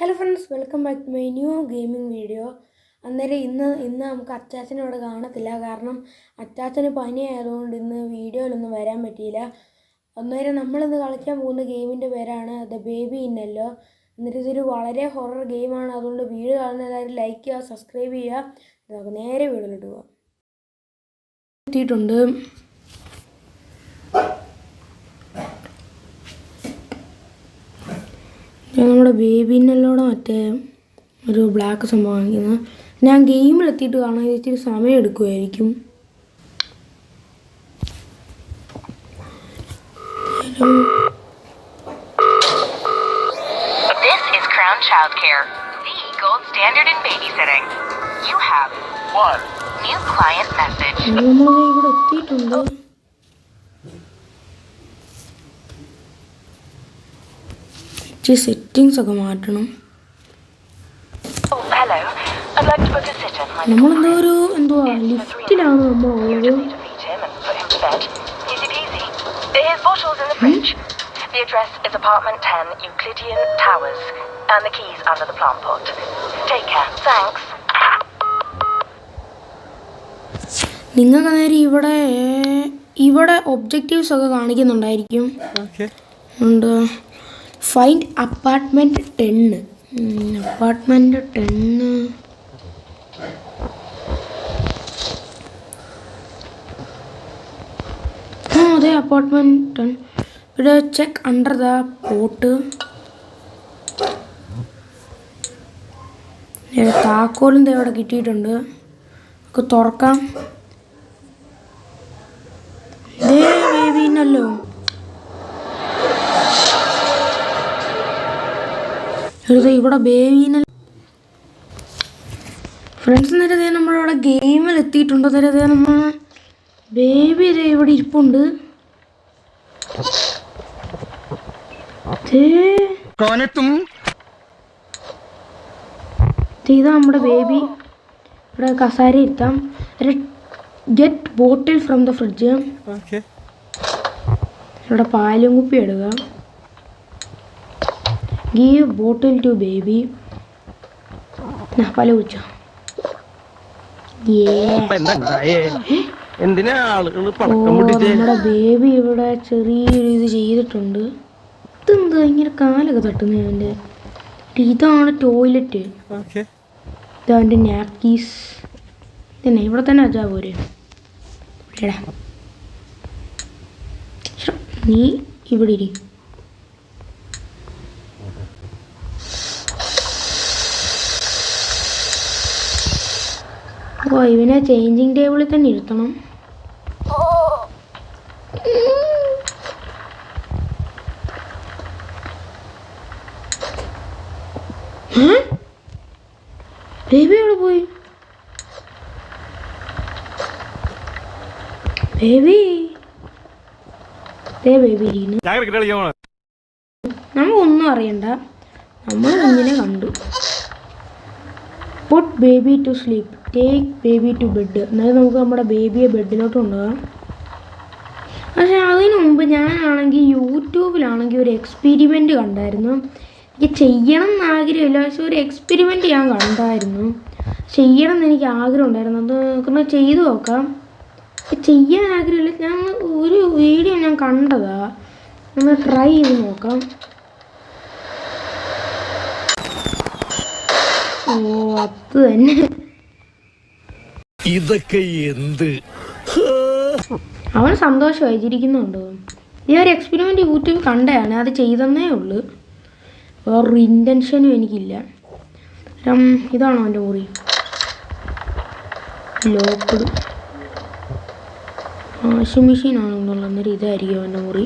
Hello friends, welcome back to my new gaming video. അന്നേരം ഇന്ന് നമുക്ക് അച്ചാച്ചനെ ഇവിടെ കാണത്തില്ല. കാരണം അച്ചാച്ചന് പനി ആയതുകൊണ്ട് ഇന്ന് വീഡിയോയിലൊന്നും വരാൻ പറ്റിയില്ല. അന്നേരം നമ്മളിന്ന് കളിക്കാൻ പോകുന്ന ഗെയിമിൻ്റെ പേരാണ് ദ ബേബി ഇന്നല്ലോ. എന്നിട്ട് ഇതൊരു വളരെ ഹൊറർ ഗെയിമാണ്. അതുകൊണ്ട് വീഡിയോ കാണുന്ന എല്ലാവരും ലൈക്ക് ചെയ്യുക, സബ്സ്ക്രൈബ് ചെയ്യുക. നമുക്ക് നേരെ വീഡിയോയിലിട്ട് പോകാം. എത്തിയിട്ടുണ്ട്. നമ്മുടെ ബേബിന്നല്ലോടെ മറ്റേ ഒരു ബ്ലാക്ക് സംഭവം കാണിക്കുന്നത്. ഞാൻ ഗെയിമിലെത്തിയിട്ട് കാണാൻ ഇച്ചിരി സമയം എടുക്കുമായിരിക്കും. This is Crown Childcare, the gold standard in babysitting. You have one new client message. നമ്മൾ ഇവിടെ എത്തിയിട്ടുണ്ട്. സെറ്റിങ്സ് ഒക്കെ മാറ്റണം. നമ്മളെന്തോ ഒരു ലിഫ്റ്റിലാണ് നമ്മളുള്ളത്. The address is apartment 10 Euclidean Towers and the keys under the plant pot. Take care. Thanks. നിങ്ങൾക്ക് നേരെ ഇവിടെ ഒബ്ജക്റ്റീവ്സ് ഒക്കെ കാണിക്കുന്നുണ്ടായിരിക്കും. ഉണ്ട്. Find apartment 10. അപ്പാർട്ട്മെൻറ്റ് 10 അതെ, അപ്പാർട്ട്മെൻറ്റ് 10. ഇവിടെ ചെക്ക് അണ്ടർ ദ പോട്ട്. താക്കോലും ഇവിടെ കിട്ടിയിട്ടുണ്ട്. ഒക്കെ തുറക്കാം. ഇതേ ബേബിന്നല്ലോ. ഇവിടെ ബേബീനെ ഫ്രണ്ട്സ് നേരത്തെ നമ്മളിവിടെ ഗെയിമിൽ എത്തിയിട്ടുണ്ട്. നേരത്തെ നമ്മൾ ബേബി ഇവിടെ ഇരിപ്പുണ്ട്. ഇതാ നമ്മുടെ ബേബി. ഇവിടെ കസാര ഇരുത്താം. Get bottle from the fridge. ഇവിടെ പാലും കുപ്പി ഇടുക. Give bottle to baby. പാല് കുടിച്ചോ. നമ്മുടെ ബേബി ഇവിടെ ചെറിയൊരു ഇത് ചെയ്തിട്ടുണ്ട്. ഇതെന്താ ഇങ്ങനെ കാലൊക്കെ തട്ടുന്നതിൻ്റെ. ഇതാണ് ടോയ്ലറ്റ്. ഇതാൻ്റെ നാപ്കീസ്. ഇതന്നെ ഇവിടെ തന്നെ വെച്ചാൽ പോരെ. നീ ഇവിടെ ഇരി. ഓ, ഇവനെ ചേഞ്ചിങ് ടേബിളിൽ തന്നെ ഇരുത്തണം. ബേബി എവിടെ പോയി? ബേബി നമുക്കൊന്നും അറിയണ്ട. നമ്മൾ ഇങ്ങനെ കണ്ടു. Put baby to sleep. Take baby to bed. എന്നാലും നമുക്ക് നമ്മുടെ ബേബിയെ ബെഡിലോട്ട് കൊണ്ടുപോകാം. പക്ഷേ അതിനു മുമ്പ് ഞാനാണെങ്കിൽ യൂട്യൂബിലാണെങ്കിൽ ഒരു എക്സ്പെരിമെൻറ്റ് കണ്ടായിരുന്നു. എനിക്ക് ചെയ്യണം എന്ന് ആഗ്രഹമില്ല, പക്ഷെ ഒരു എക്സ്പെരിമെൻറ്റ് ഞാൻ കണ്ടായിരുന്നു. ചെയ്യണം എന്ന് എനിക്ക് ആഗ്രഹം ഉണ്ടായിരുന്നു. അത് നമുക്കൊന്ന് ചെയ്തു നോക്കാം. ചെയ്യാൻ ആഗ്രഹമില്ല. ഞാൻ ഒരു വീഡിയോ ഞാൻ കണ്ടതാ. ഒന്ന് ട്രൈ ചെയ്ത് നോക്കാം. ഓ, അത് തന്നെ. ഇതൊക്കെ എന്ത്? അവൻ സന്തോഷമായിരിക്കുന്നുണ്ടോ? ഈ ഒരു എക്സ്പെരിമെൻറ്റ് യൂട്യൂബിൽ കണ്ടതാണ്. അത് ചെയ്തെന്നേ ഉള്ളൂ. വേറൊരു ഇൻറ്റൻഷനും എനിക്കില്ല. ഇതാണോ അവൻ്റെ മുറി? ലോക്കഡ്. വാഷിംഗ് മെഷീനാണെന്നുള്ളത്. അന്നേരം ഇതായിരിക്കും അവൻ്റെ മുറി.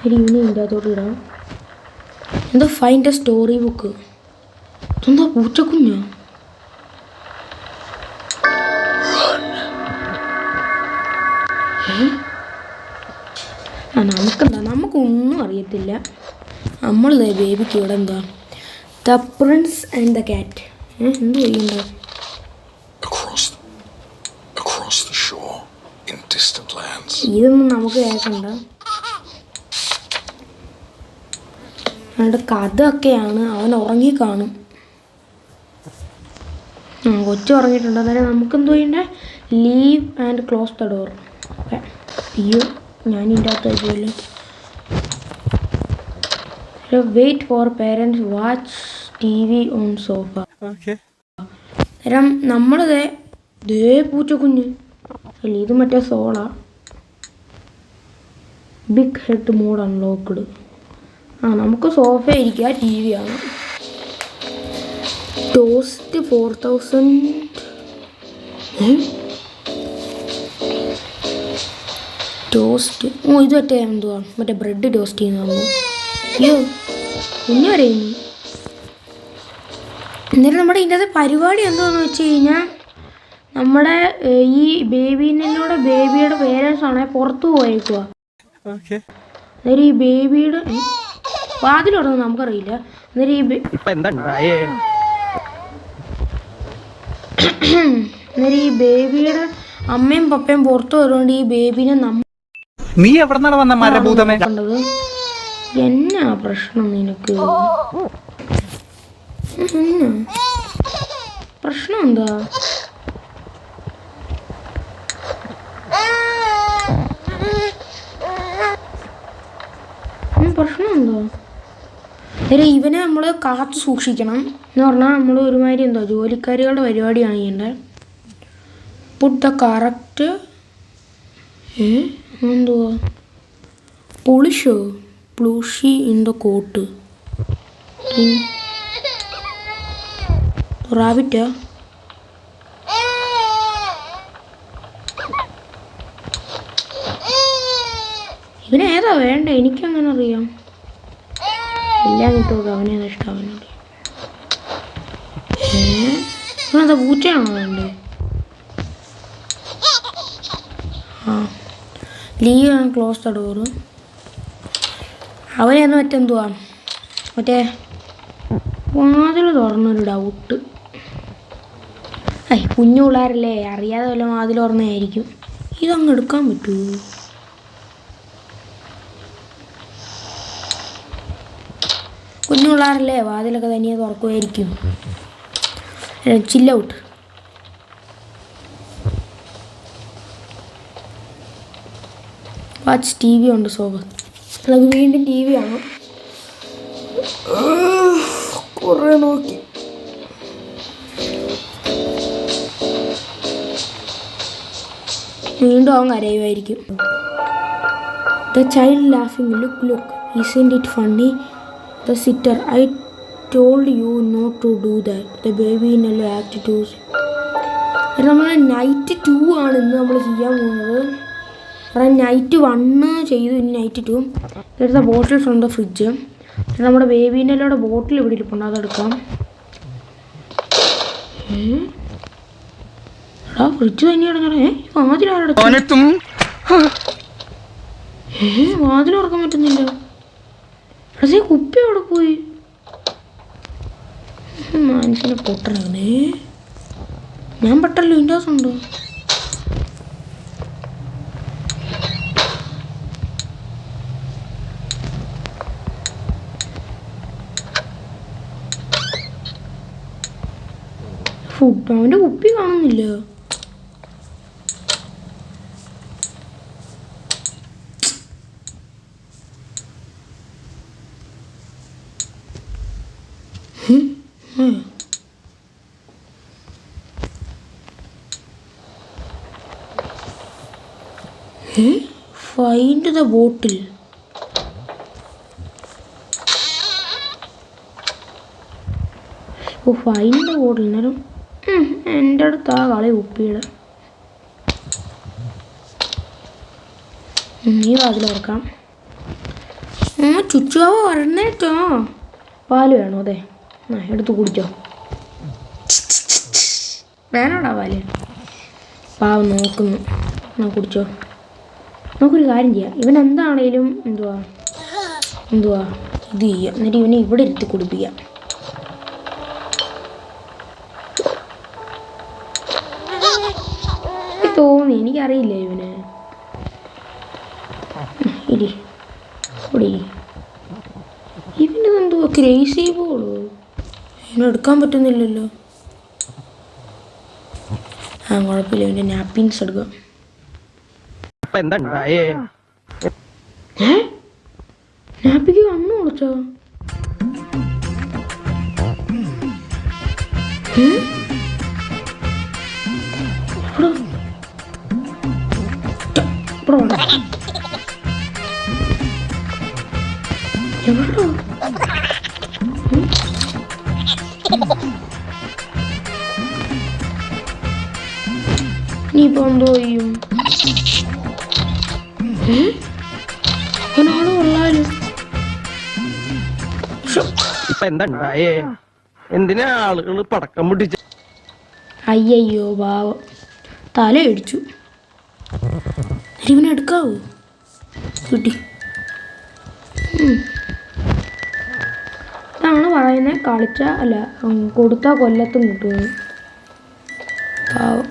ശരി, ഇവനെ ഇതിൻ്റെ അകത്തോട്ട് ഇടാം. എന്താ ഫൈൻഡ് എ സ്റ്റോറി ബുക്ക്. എന്താ പൂച്ചക്കുഞ്ഞോ? നമുക്കൊന്നും അറിയത്തില്ല. നമ്മളിതേ ബേബിക്ക് ഇവിടെ എന്താ the Prince and the cat. എന്ത് ചെയ്യണ്ട? ഇതൊന്നും നമുക്ക് കേൾക്കണ്ട. അവൻ്റെ കഥയൊക്കെയാണ്. അവൻ ഉറങ്ങിക്കാണും. കൊച്ചു ഉറങ്ങിയിട്ടുണ്ട്. അന്നേരം നമുക്കെന്തോ ചെയ്യണ്ടേ? Leave and close the door. Okay. അയ്യോ, ഞാൻ ഇതിൻ്റെ അകത്ത് വെച്ചല്ലോ. Wait for parents watch TV on sofa. അന്നേരം നമ്മളിതേ പൂച്ചക്കുഞ്ഞ് അല്ല, ഇത് മറ്റേ സോളാ. Big head mode unlocked. നമുക്ക് സോഫ ഇരിക്കുക, TV ആണ്. ടോസ്റ്റ് 4000. ടോസ്റ്റ്. ഇത് മറ്റേ എന്തുവാ, മറ്റേ ബ്രെഡ് ടോസ്റ്റ് ചെയ്യുന്നതാണോ? അയ്യോ, കുഞ്ഞു അറിയുന്നു. എന്നിട്ട് നമ്മുടെ ഇതിൻ്റെ പരിപാടി എന്താണെന്ന് വെച്ച് കഴിഞ്ഞാൽ, നമ്മുടെ ഈ ബേബിനോടെ ബേബിയുടെ പേരൻസാണെ പുറത്തു പോയേക്കുക. അന്നേരം ഈ ബേബിയുടെ വാതിലുറന്ന് നമുക്കറിയില്ല. അന്നേരം ഈ ബേബിയുടെ അമ്മയും പപ്പയും പുറത്തു വരുകൊണ്ട് ഈ ബേബിനെ നീ എവിടെ വന്ന മരഭൂതമേ കണ്ടത്. എന്നാ പ്രശ്നം നിനക്ക്? പ്രശ്നം എന്താ? പ്രശ്നം എന്താ? ഇവനെ നമ്മൾ കാത്തു സൂക്ഷിക്കണം എന്ന് പറഞ്ഞാൽ നമ്മൾ ഒരുമാതിരി എന്തോ ജോലിക്കാരികളുടെ പരിപാടിയാണ് ചെയ്യേണ്ടത്. പുട്ട് ദ കറക്റ്റ് എന്തുവാ പൊളിഷോ പ്ലൂഷി ഇൻ ദ കോട്ട്. റാബിറ്റാ? ഇവനേതാ വേണ്ട? എനിക്കങ്ങനെ അറിയാം. എല്ലാം കിട്ടും. അവനേതാ ഇഷ്ടം? അവനറിയാം. ഇവനെന്താ പൂച്ചയാണോ വേണ്ടേ? Leave and close the door. അവനെന്ന് മറ്റെന്തുവാ, മറ്റേ വാതിൽ തുറന്നൊരു ഡൗട്ട്. കുഞ്ഞു പിള്ളേരല്ലേ, അറിയാതെ വല്ല വാതിൽ തുറന്നതായിരിക്കും. ഇതങ്ങ് എടുക്കാൻ പറ്റുമോ? കുഞ്ഞു പിള്ളേരല്ലേ, വാതിലൊക്കെ തനിയെ തുറക്കുമായിരിക്കും. ചില്ലൗട്ട്. വാച്ച് TV ഉണ്ട് സോഫ. നമുക്ക് വീണ്ടും TV കാണാം. കുറേ നോക്കി. വീണ്ടും അവൻ കരയുമായിരിക്കും. The child laughing. Look isn't it funny? The sitter, I told you not to do that. The baby in a act 2. നമ്മൾ നൈറ്റ് 2 ആണ് ഇന്ന് നമ്മൾ ചെയ്യാൻ പോകുന്നത്. നൈറ്റ് 1 ചെയ്തു, ഇനി നൈറ്റ് 2. എടുത്ത ബോട്ടിൽ ഫ്രം ദ ഫ്രിഡ്ജ്. നമ്മുടെ ബേബീൻ്റെ ബോട്ടിൽ ഇവിടെ ഇരിപ്പുണ്ട്, അതെടുക്കാം. ഫ്രിഡ്ജ് തന്നെ അടങ്ങണേ. വാതിൽ തുറക്കാൻ പറ്റുന്നില്ല. പക്ഷേ കുപ്പി അവിടെ പോയി. മനുഷ്യനെ പൊട്ടണേ. ഞാൻ പെട്ടല്ലോ, വിൻഡോസ് ഉണ്ടോ? ഫുഡ് അവൻ്റെ കുപ്പി കാണുന്നില്ല. Find the bottle. Find the ബോട്ടിൽ. നേരം എൻ്റെ അടുത്ത് ആ കളി കുപ്പിയുടെ. ഈ വാതിൽ തുറക്കാം. ചുറ്റുവാവ് വരണേട്ടോ. പാല് വേണോ? അതെ, എടുത്ത് കുടിച്ചോ. വേണോടാ പാല്? പാവം നോക്കുന്നു. കുടിച്ചോ. നമുക്കൊരു കാര്യം ചെയ്യാം. ഇവൻ എന്താണേലും എന്തുവാ ഇത് ചെയ്യാം. എന്നിട്ട് ഇവനെ ഇവിടെ ഇരുത്തി കുടിപ്പിക്കാം. തോന്നി, എനിക്കറിയില്ല ഇവന്. ഇവന് ഇതെന്തോ ക്രേസി ബോളോ? ഇതിനെ എടുക്കാൻ പറ്റുന്നില്ലല്ലോ. ആ കുഴപ്പമില്ല, ഇതിൻ്റെ നാപ്പിൻസ് എടുക്കാം. നാപ്പിക്ക് കണ്ണു കൊടുത്തോ? എവിടോ നീയിപ്പോ എന്തോ ചെയ്യും? അവനാള് കൊള്ളാലോ. എന്തിനാ ആളുകൾ പടക്കം പൊട്ടിച്ച? അയ്യോ പാവം, തല അടിച്ചു. ഇവനെ എടുക്കാവോ? കിട്ടി. ഇതാണ് പറയുന്നത്, കളിച്ച അല്ല കൊടുത്ത കൊല്ലത്തും കിട്ടുമെന്ന്. പാവം.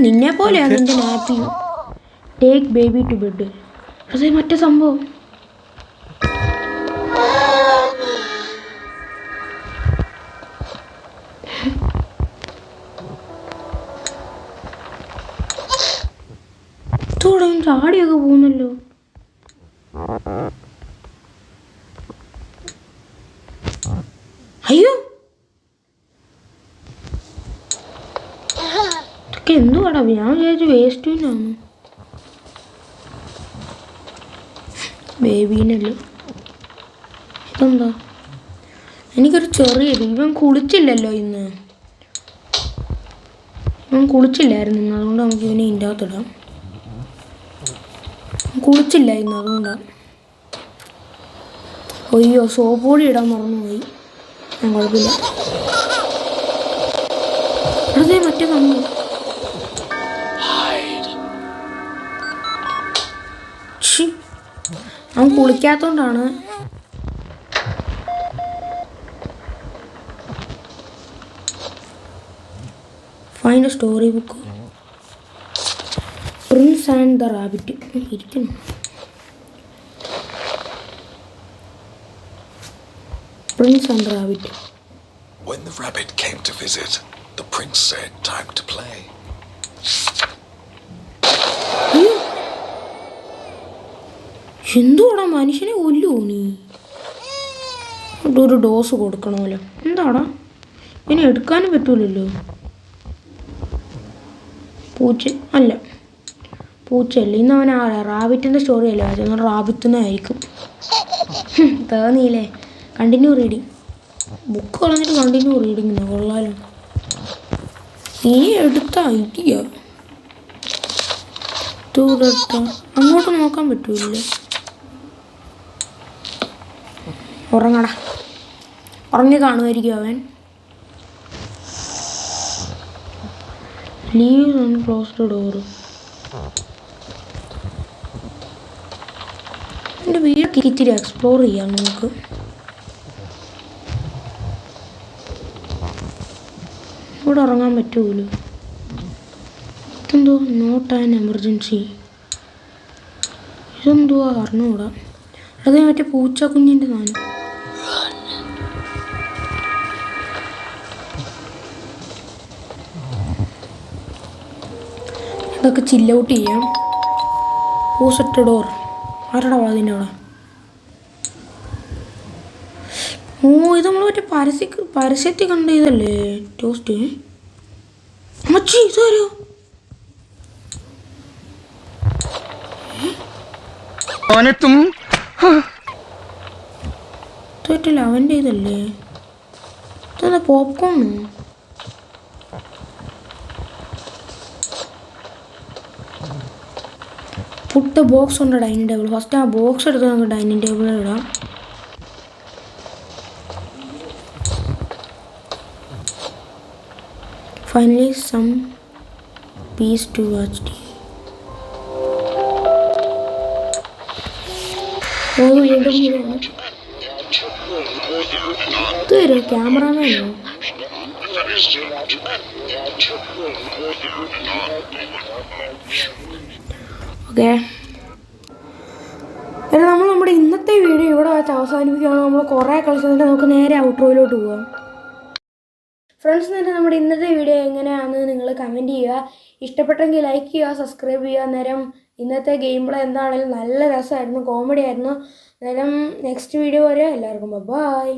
നിന്നെ പോലെയാ നിന്റെ nappy. Take baby to bed. അതേ മറ്റേ സംഭവം. ചാടിയൊക്കെ പോകുന്നല്ലോ. അയ്യോ, ഇതൊക്കെ എന്തുവാടാ? ഞാൻ വിചാരിച്ചു വേസ്റ്റിനാണ്. ബേബീനല്ലോ. ഇതെന്താ? എനിക്കൊരു ചെറിയത്. ഇവൻ കുളിച്ചില്ലല്ലോ ഇന്ന്. ഇവൻ കുളിച്ചില്ലായിരുന്നു ഇന്ന്, അതുകൊണ്ട് നമുക്ക് ഇവനെ ഇതിൻ്റെ അകത്തിടാം. കുളിച്ചില്ല ഇന്ന്, അതുകൊണ്ടാണ്. അയ്യോ, സോപ്പ് പൊടി ഇടാൻ മറന്നുപോയി. ഞാൻ കുഴപ്പമില്ല. അതേ മറ്റേ സംഭവം. അവൻ കുളിക്കാത്തോണ്ടാണ്. Find a story book. Prince and the rabbit. ഇരിക്കുന്നു. Prince and Rabbit. When the rabbit came to visit, the prince said, "Time to play." എന്തുവാടാ, മനുഷ്യനെ കൊല്ലുവോ നീ? ഒരു ഡോസ് കൊടുക്കണമല്ലോ. എന്താടാ, ഇനി എടുക്കാനും പറ്റൂലല്ലോ. പൂച്ച അല്ല, പൂച്ചയല്ല. ഇന്ന് അവൻ റാബിറ്റിൻ്റെ സ്റ്റോറി അല്ലേ വായിച്ചത്? റാബിറ്റിനെ ആയിരിക്കും. തോന്നിയില്ലേ? Continue reading. ബുക്ക് കളഞ്ഞിട്ട് കണ്ടിന്യൂ റീഡിങ്ങിന് കൊള്ളാലോ. നീ എടുത്ത ഐഡിയ അങ്ങോട്ട് നോക്കാൻ പറ്റൂല. ഉറങ്ങടാ, ഉറങ്ങി കാണുമായിരിക്കും അവൻ. Leave unclosed door. എൻ്റെ വീട് ഇച്ചിരി എക്സ്പ്ലോർ ചെയ്യാം നമുക്ക്. ഇവിടെ ഉറങ്ങാൻ പറ്റുമല്ലോ. ഇതെന്തോ നോട്ട് ആൻ എമർജൻസി. ഇതെന്തോ അറിഞ്ഞുകൂടാ. അതേ മറ്റേ പൂച്ച കുഞ്ഞിൻ്റെ സാധനം. ഇതൊക്കെ ചില്ല് ഔട്ട് ചെയ്യാം. പൂസറ്റ് ഡോർ. ആരടാ അതിൻ്റെ അവിടെ? ഓ, ഇത് നമ്മൾ മറ്റേ പരസ്യത്തിൽ കണ്ട ഇതല്ലേ ടോസ്റ്റ്? അമ്മച്ചി ഇതാരോ? തോറ്റില്ല, അവൻ്റെ ഇതല്ലേ? ഇതെന്താ പോപ്കോണ്? പുട്ട് ബോക്സ് ഉണ്ട് ഡൈനിങ് ടേബിൾ. ഫസ്റ്റ് ആ ബോക്സ് എടുത്ത് നമുക്ക് ഡൈനിങ് ടേബിളിൽ ഇടാം. Finally, some peace to watch TV. വീണ്ടും ഇതൊരു ക്യാമറമാനോ? ഓക്കെ, എന്നാൽ നമ്മൾ നമ്മുടെ ഇന്നത്തെ വീഡിയോ ഇവിടെ വെച്ച് അവസാനിപ്പിക്കുകയാണ്. നമ്മൾ കുറേ കളിച്ചതിൻ്റെ നമുക്ക് നേരെ ഔട്ട്രോയിലോട്ട് പോകാം. ഫ്രണ്ട്സ്, എന്നിട്ട് നമ്മുടെ ഇന്നത്തെ വീഡിയോ എങ്ങനെയാണെന്ന് നിങ്ങൾ കമൻറ്റ് ചെയ്യുക. ഇഷ്ടപ്പെട്ടെങ്കിൽ ലൈക്ക് ചെയ്യുക, സബ്സ്ക്രൈബ് ചെയ്യുക. അന്നേരം ഇന്നത്തെ ഗെയിം പ്ലേ എന്താണെങ്കിലും നല്ല രസമായിരുന്നു, കോമഡി ആയിരുന്നു. അന്നേരം നെക്സ്റ്റ് വീഡിയോ വരെ എല്ലാവർക്കും ബൈ.